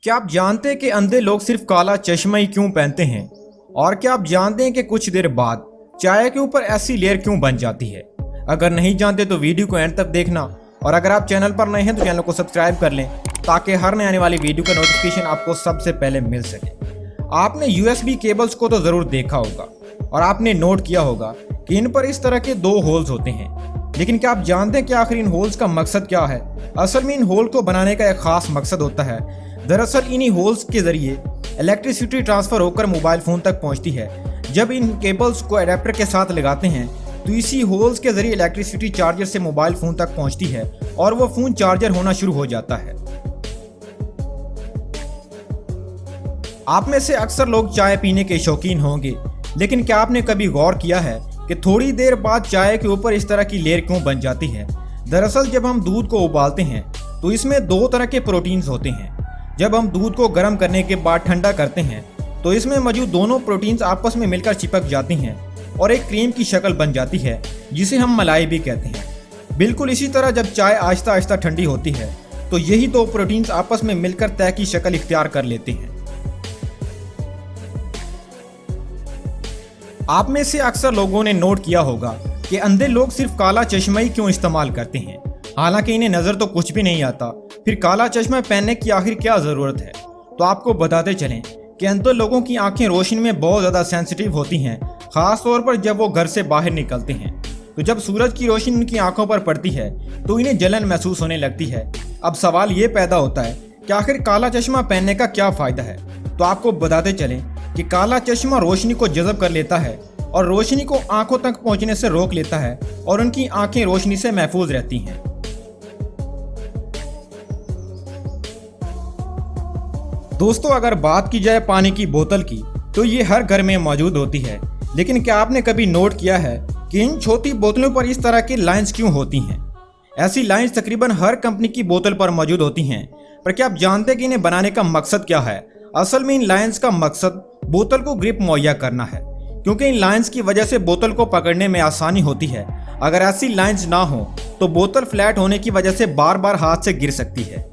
क्या आप जानते हैं कि अंधे लोग सिर्फ काला चश्मा ही क्यों पहनते हैं? और क्या आप जानते हैं कि कुछ देर बाद चाय के ऊपर ऐसी लेयर क्यों बन जाती है? अगर नहीं जानते तो वीडियो को एंड तक देखना, और अगर आप चैनल पर नए हैं तो चैनल को सब्सक्राइब कर लें ताकि हर नए आने वाली वीडियो का नोटिफिकेशन आपको सबसे पहले मिल सके। आपने USB केबल्स को तो ज़रूर देखा होगा और आपने नोट किया होगा कि इन पर इस तरह के दो होल्स होते हैं, लेकिन क्या आप जानते हैं कि आखिर इन होल्स का मकसद क्या है? असल में इन होल को बनाने का एक खास मकसद होता है। दरअसल इन्हीं होल्स के जरिए इलेक्ट्रिसिटी ट्रांसफर होकर मोबाइल फ़ोन तक पहुंचती है। जब इन केबल्स को एडेप्टर के साथ लगाते हैं तो इसी होल्स के जरिए इलेक्ट्रिसिटी चार्जर से मोबाइल फ़ोन तक पहुंचती है और वो फ़ोन चार्जर होना शुरू हो जाता है। आप में से अक्सर लोग चाय पीने के शौकीन होंगे, लेकिन क्या आपने कभी गौर किया है कि थोड़ी देर बाद चाय के ऊपर इस तरह की लेयर क्यों बन जाती है? दरअसल जब हम दूध को उबालते हैं तो इसमें दो तरह के प्रोटीन्स होते हैं। जब हम दूध को गर्म करने के बाद ठंडा करते हैं तो इसमें मौजूद दोनों प्रोटीन्स आपस में मिलकर चिपक जाती हैं और एक क्रीम की शक्ल बन जाती है जिसे हम मलाई भी कहते हैं। बिल्कुल इसी तरह जब चाय आहिस्ता आहिस्ता ठंडी होती है तो यही दो प्रोटीन्स आपस में मिलकर तय की शक्ल इख्तियार कर लेते हैं। आप में से अक्सर लोगों ने नोट किया होगा कि अंधे लोग सिर्फ काला चश्मा ही क्यों इस्तेमाल करते हैं, हालांकि इन्हें नज़र तो कुछ भी नहीं आता। फिर काला चश्मा पहनने की आखिर क्या ज़रूरत है? तो आपको बताते चलें कि अंधे लोगों की आंखें रोशनी में बहुत ज़्यादा सेंसिटिव होती हैं, ख़ास तौर पर जब वो घर से बाहर निकलते हैं। तो जब सूरज की रोशनी उनकी आंखों पर पड़ती है तो इन्हें जलन महसूस होने लगती है। अब सवाल ये पैदा होता है कि आखिर काला चश्मा पहनने का क्या फ़ायदा है? तो आपको बताते चलें कि काला चश्मा रोशनी को जज़ब कर लेता है और रोशनी को आंखों तक पहुंचने से रोक लेता है और उनकी आंखें रोशनी से महफूज रहती हैं। दोस्तों, अगर बात की जाए पानी की बोतल की तो ये हर घर में मौजूद होती है, लेकिन क्या आपने कभी नोट किया है कि इन छोटी बोतलों पर इस तरह की लाइंस क्यों होती हैं? ऐसी लाइंस तकरीबन हर कंपनी की बोतल पर मौजूद होती हैं, पर क्या आप जानते हैं कि इन्हें बनाने का मकसद क्या है? असल में इन लाइंस का मकसद बोतल को ग्रिप मुहैया करना है, क्योंकि इन लाइंस की वजह से बोतल को पकड़ने में आसानी होती है। अगर ऐसी लाइंस ना हो तो बोतल फ्लैट होने की वजह से बार बार हाथ से गिर सकती है।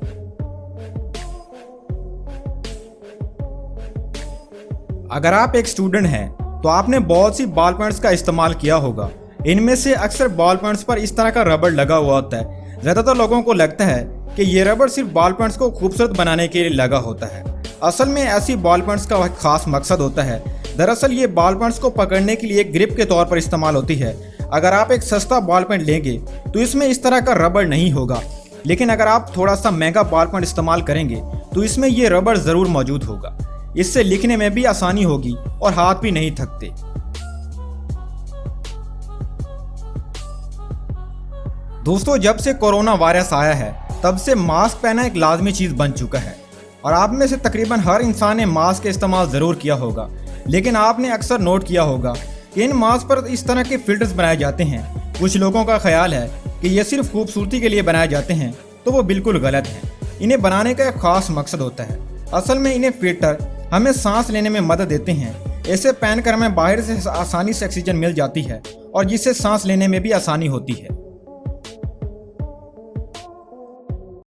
अगर आप एक स्टूडेंट हैं तो आपने बहुत सी बॉल पेन्स का इस्तेमाल किया होगा। इनमें से अक्सर बॉल पेन्स पर इस तरह का रबड़ लगा हुआ होता है। ज़्यादातर लोगों को लगता है कि ये रबड़ सिर्फ बॉल पेन्स को खूबसूरत बनाने के लिए लगा होता है। असल में ऐसी बॉल पेन्स का एक खास मकसद होता है। दरअसल ये बॉल पेन्स को पकड़ने के लिए एक ग्रिप के तौर पर इस्तेमाल होती है। अगर आप एक सस्ता बॉल पेन लेंगे तो इसमें इस तरह का रबड़ नहीं होगा, लेकिन अगर आप थोड़ा सा महंगा बॉल पेन इस्तेमाल करेंगे तो इसमें ये रबड़ ज़रूर मौजूद होगा। इससे लिखने में भी आसानी होगी और हाथ भी नहीं थकते। दोस्तों, जब से कोरोना वायरस आया है तब से मास्क पहनना एक लाजमी चीज़ बन चुका है और आप में से तकरीबन हर इंसान ने मास्क का इस्तेमाल ज़रूर किया होगा। लेकिन आपने अक्सर नोट किया होगा कि इन मास्क पर इस तरह के फिल्टर्स बनाए जाते हैं। कुछ लोगों का ख्याल है कि ये सिर्फ खूबसूरती के लिए बनाए जाते हैं, तो वो बिल्कुल गलत है। इन्हें बनाने का एक खास मकसद होता है। असल में इन्हें फिल्टर हमें सांस लेने में मदद देते हैं। इसे पहनकर हमें बाहर से आसानी से ऑक्सीजन मिल जाती है और जिससे सांस लेने में भी आसानी होती है।